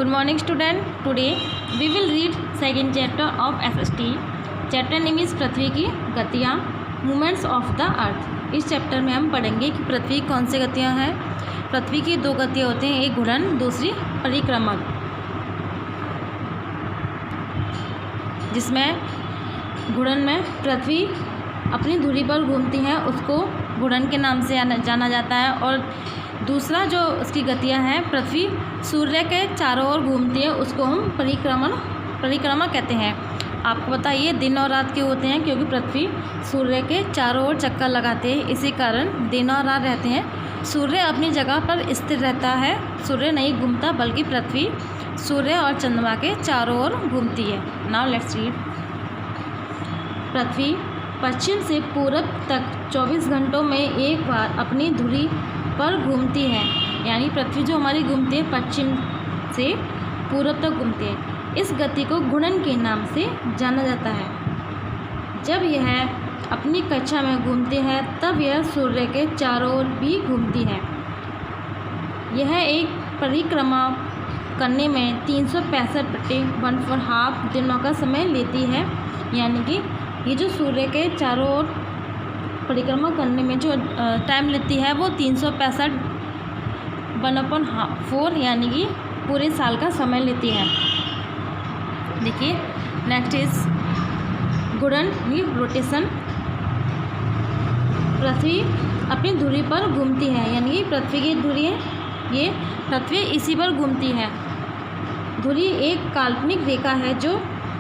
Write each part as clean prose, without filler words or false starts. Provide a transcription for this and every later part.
Good morning student. Today we will read second chapter of SST. Chapter name is पृथ्वी की गतियाँ, movements of the earth. इस chapter में हम पढ़ेंगे कि पृथ्वी कौन सी गतियाँ हैं। पृथ्वी की दो गतियाँ होती हैं, एक घूर्णन, दूसरी परिक्रमण, जिसमें घूर्णन में पृथ्वी अपनी धुरी पर घूमती है, उसको घूर्णन के नाम से जाना जाता है। और दूसरा जो उसकी गतियाँ हैं, पृथ्वी सूर्य के चारों ओर घूमती है, उसको हम परिक्रमा कहते हैं। आपको बताइए दिन और रात क्यों होते हैं? क्योंकि पृथ्वी सूर्य के चारों ओर चक्कर लगाते हैं, इसी कारण दिन और रात रहते हैं। सूर्य अपनी जगह पर स्थिर रहता है, सूर्य नहीं घूमता, बल्कि पृथ्वी सूर्य और चंद्रमा के चारों ओर घूमती है। Now let's read. पृथ्वी पश्चिम से पूरब तक 24 घंटों में एक बार अपनी धुरी पर घूमती है। यानी पृथ्वी जो हमारी घूमती है, पश्चिम से पूरब तक घूमती है। इस गति को घूर्णन के नाम से जाना जाता है। जब यह अपनी कक्षा में घूमती है, तब यह सूर्य के चारों ओर भी घूमती है। यह एक परिक्रमा करने में 365 बटे 1/2 दिनों का समय लेती है। यानी कि ये जो सूर्य के चारों ओर परिक्रमा करने में जो टाइम लेती है, वो 365 1/4 यानी कि पूरे साल का समय लेती है। देखिए नेक्स्ट इज घूर्णन, ये रोटेशन। पृथ्वी अपनी धुरी पर घूमती है, यानी कि पृथ्वी की धुरी है, ये पृथ्वी इसी पर घूमती है। धुरी एक काल्पनिक रेखा है जो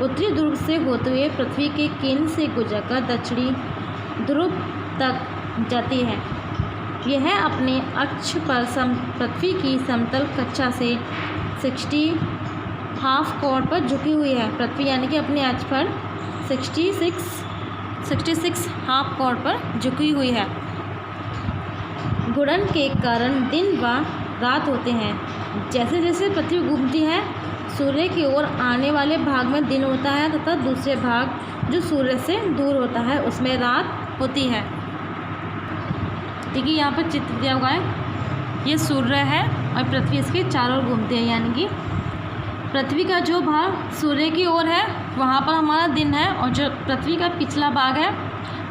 उत्तरी ध्रुव से होते हुए पृथ्वी के केंद्र से गुजरकर दक्षिणी ध्रुव तक जाती है। यह अपने अक्ष पर पृथ्वी की समतल कक्षा से 60 हाफ कोण पर झुकी हुई है। पृथ्वी यानी कि अपने अक्ष पर 66 हाफ कोण पर झुकी हुई है। घूर्णन के कारण दिन व रात होते हैं। जैसे जैसे पृथ्वी घूमती है, सूर्य की ओर आने वाले भाग में दिन होता है तथा दूसरे भाग जो सूर्य से दूर होता है, उसमें रात होती है। देखिए यहाँ पर चित्र दिया हुआ है, ये सूर्य है और पृथ्वी इसके चारों ओर घूमती है। यानी कि पृथ्वी का जो भाग सूर्य की ओर है, वहाँ पर हमारा दिन है, और जो पृथ्वी का पिछला भाग है,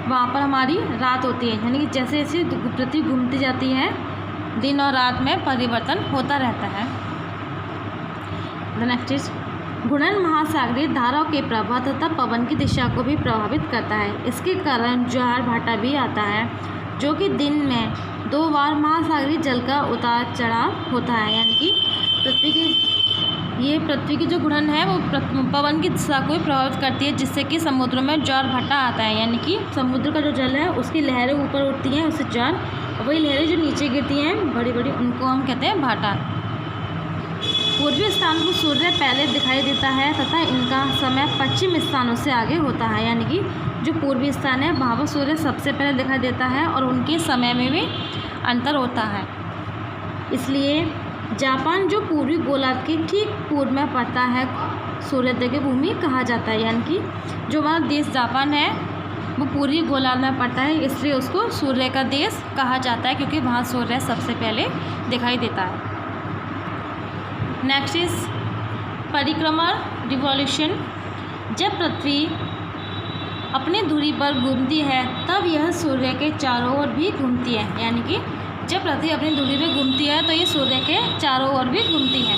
वहाँ पर हमारी रात होती है। यानी कि जैसे जैसे पृथ्वी घूमती जाती है, दिन और रात में परिवर्तन होता रहता है। द नेक्स्ट इज घूर्णन महासागरीय धाराओं के प्रवाह तथा पवन की दिशा को भी प्रभावित करता है। इसके कारण ज्वार भाटा भी आता है, जो कि दिन में 2 बार महासागरीय जल का उतार चढ़ाव होता है। यानी कि पृथ्वी की जो घूर्णन है, वो पवन की दिशा को भी प्रभावित करती है, जिससे कि समुद्रों में ज्वार भाटा आता है। यानी कि समुद्र का जो जल है, उसकी लहरें ऊपर उठती हैं, उससे ज्वार, और वही लहरें जो नीचे गिरती हैं बड़ी बड़ी, उनको हम कहते हैं भाटा। पूर्वी स्थान को सूर्य पहले दिखाई देता है तथा इनका समय पश्चिम स्थानों से आगे होता है। यानी कि जो पूर्वी स्थान है, वहाँ पर सूर्य सबसे पहले दिखाई देता है और उनके समय में भी अंतर होता है। इसलिए जापान जो पूर्वी गोलार्ध के ठीक पूर्व में पड़ता है, सूर्योदय की भूमि कहा जाता है। यानी कि जो हमारा देश जापान है, वो पूर्वी गोलार्ध में पड़ता है, इसलिए उसको सूर्य का देश कहा जाता है, क्योंकि वहाँ सूर्य सबसे पहले दिखाई देता है। नेक्स्ट इज परिक्रमण, रिवॉल्यूशन। जब पृथ्वी अपनी धुरी पर घूमती है, तब यह सूर्य के चारों ओर भी घूमती है। यानी कि जब पृथ्वी अपनी धुरी पर घूमती है, तो ये सूर्य के चारों ओर भी घूमती है।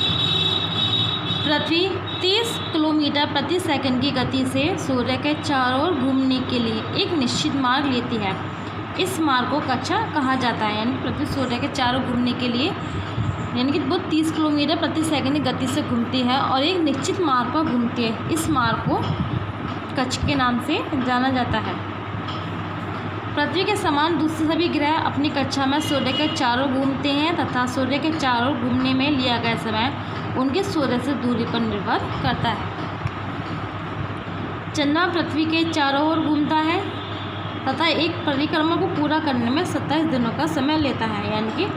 पृथ्वी 30 किलोमीटर प्रति सेकंड की गति से सूर्य के चारों ओर घूमने के लिए एक निश्चित मार्ग लेती है। इस मार्ग को कक्षा कहा जाता है। यानी पृथ्वी सूर्य के चारों घूमने के लिए, यानी कि वो 30 किलोमीटर प्रति सेकंड की गति से घूमती है और एक निश्चित मार्ग पर घूमती है। इस मार्ग को कक्ष के नाम से जाना जाता है। पृथ्वी के समान दूसरे सभी ग्रह अपनी कक्षा में सूर्य के चारों घूमते हैं तथा सूर्य के चारों घूमने में लिया गया समय उनके सूर्य से दूरी पर निर्भर करता है। चंद्रमा पृथ्वी के चारों ओर घूमता है तथा एक परिक्रमा को पूरा करने में 27 दिनों का समय लेता है। यानी कि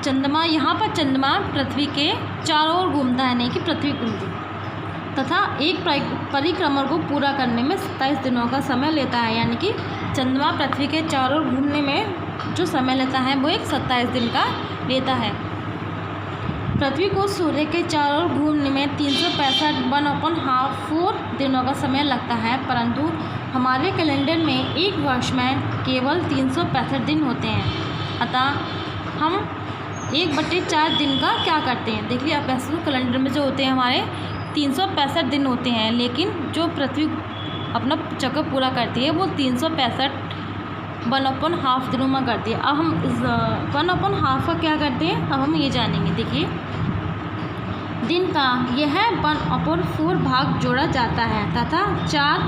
चंद्रमा, यहाँ पर चंद्रमा पृथ्वी के चारों ओर घूमता है, नहीं कि पृथ्वी घूमती, तथा एक परिक्रमण को पूरा करने में 27 दिनों का समय लेता है। यानी कि चंद्रमा पृथ्वी के चारों ओर घूमने में जो समय लेता है, वो एक 27 दिन का लेता है। पृथ्वी को सूर्य के चारों ओर घूमने में 365 1/2 दिनों का समय लगता है, परंतु हमारे कैलेंडर में एक वर्ष में केवल 365 दिन होते हैं। अतः हम 1/4 दिन का क्या करते हैं? देखिए, अब वैसे तो कैलेंडर में जो होते हैं हमारे 365 दिन होते हैं, लेकिन जो पृथ्वी अपना चक्कर पूरा करती है वो 365 1/2 दिनों में करती है। अब हम इस 1/2 का क्या करते हैं, अब हम ये जानेंगे। देखिए, दिन का यह 1/4 भाग जोड़ा जाता है तथा 4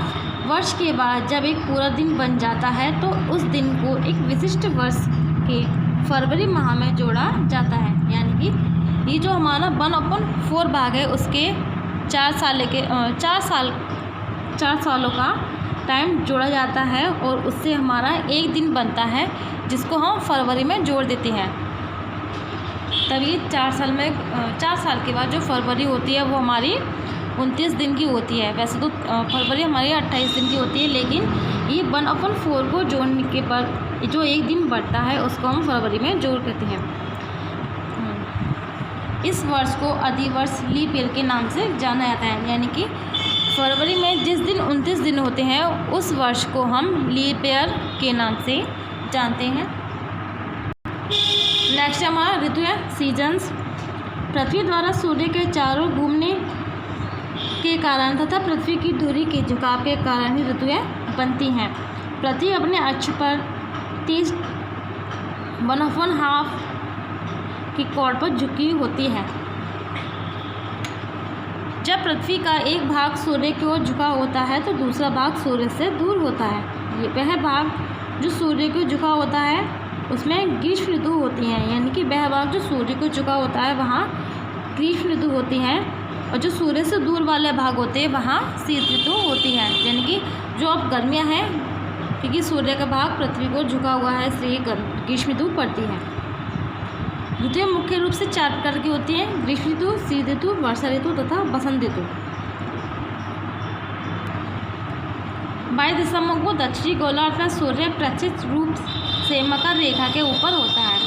वर्ष के बाद जब एक पूरा दिन बन जाता है तो उस दिन को एक विशिष्ट वर्ष के फरवरी माह में जोड़ा जाता है। यानी कि ये जो हमारा 1/4 भाग है उसके 4 सालों का टाइम जोड़ा जाता है और उससे हमारा एक दिन बनता है जिसको हम फरवरी में जोड़ देते हैं। तभी 4 साल के बाद जो फरवरी होती है वो हमारी 29 दिन की होती है। वैसे तो फरवरी हमारी 28 दिन की होती है, लेकिन ये 1/4 को जोड़ने के बाद जो एक दिन बढ़ता है उसको हम फरवरी में जोड़ देते हैं। इस वर्ष को अधिवर्ष लीप ईयर के नाम से जाना जाता है। यानी कि फरवरी में जिस दिन 29 दिन होते हैं उस वर्ष को हम लीप ईयर के नाम से जानते हैं। नेक्स्ट हमारा ऋतु है सीजन्स। पृथ्वी द्वारा सूर्य के चारों घूमने के कारण तथा पृथ्वी की धुरी के झुकाव के कारण ही ऋतुएं बनती हैं। पृथ्वी अपने अक्ष पर 30 1/2 की कोण पर झुकी होती है। जब पृथ्वी का एक भाग सूर्य की ओर झुका होता है तो दूसरा भाग सूर्य से दूर होता है। ये वह भाग जो सूर्य को झुका होता है उसमें ग्रीष्म ऋतु होती है। यानी कि वह भाग जो सूर्य को झुका होता है वहाँ ग्रीष्म ऋतु होती है, और जो सूर्य से दूर वाले भाग होते हैं वहाँ शीत ऋतु होती है। यानी कि जो अब गर्मियाँ हैं, क्योंकि सूर्य का भाग पृथ्वी को झुका हुआ है इसलिए ग्रीष्म ऋतु पड़ती है। ऋतुएं मुख्य रूप से 4 प्रकार की होती हैं: ग्रीष्म ऋतु, शीत ऋतु, वर्षा ऋतु तथा बसंत ऋतु। 22 दिसंबर को दक्षिणी गोलार्ध में सूर्य प्रत्यक्ष रूप से मकर रेखा के ऊपर होता है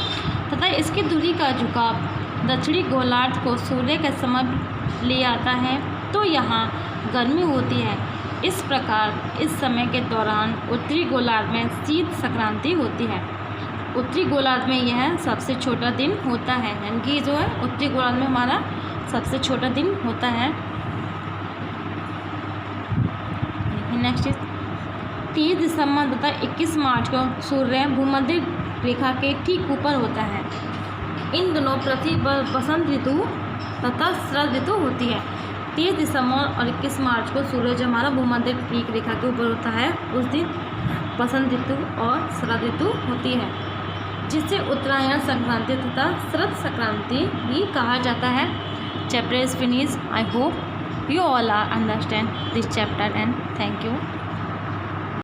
तथा इसकी धुरी का झुकाव दक्षिणी गोलार्ध को सूर्य के समीप ले आता है, तो यहाँ गर्मी होती है। इस प्रकार इस समय के दौरान उत्तरी गोलार्ध में शीत संक्रांति होती है। उत्तरी गोलार्ध में यह सबसे छोटा दिन होता है। यानी कि जो है उत्तरी गोलार्ध में हमारा सबसे छोटा दिन होता है। नेक्स्ट 30 दिसंबर तथा 21 मार्च को सूर्य भूमध्य रेखा के ठीक ऊपर होता है। इन दोनों पृथ्वी पर बसंत ऋतु तथा शरद ऋतु होती है। 30 दिसंबर और 21 मार्च को सूर्य जो हमारा भूमध्य रेखा के ऊपर होता है उस दिन बसंत ऋतु और शरद ऋतु होती है, जिसे उत्तरायण संक्रांति तथा शरद संक्रांति भी कहा जाता है। Chapter is finish. I hope you all are understand this chapter and thank you.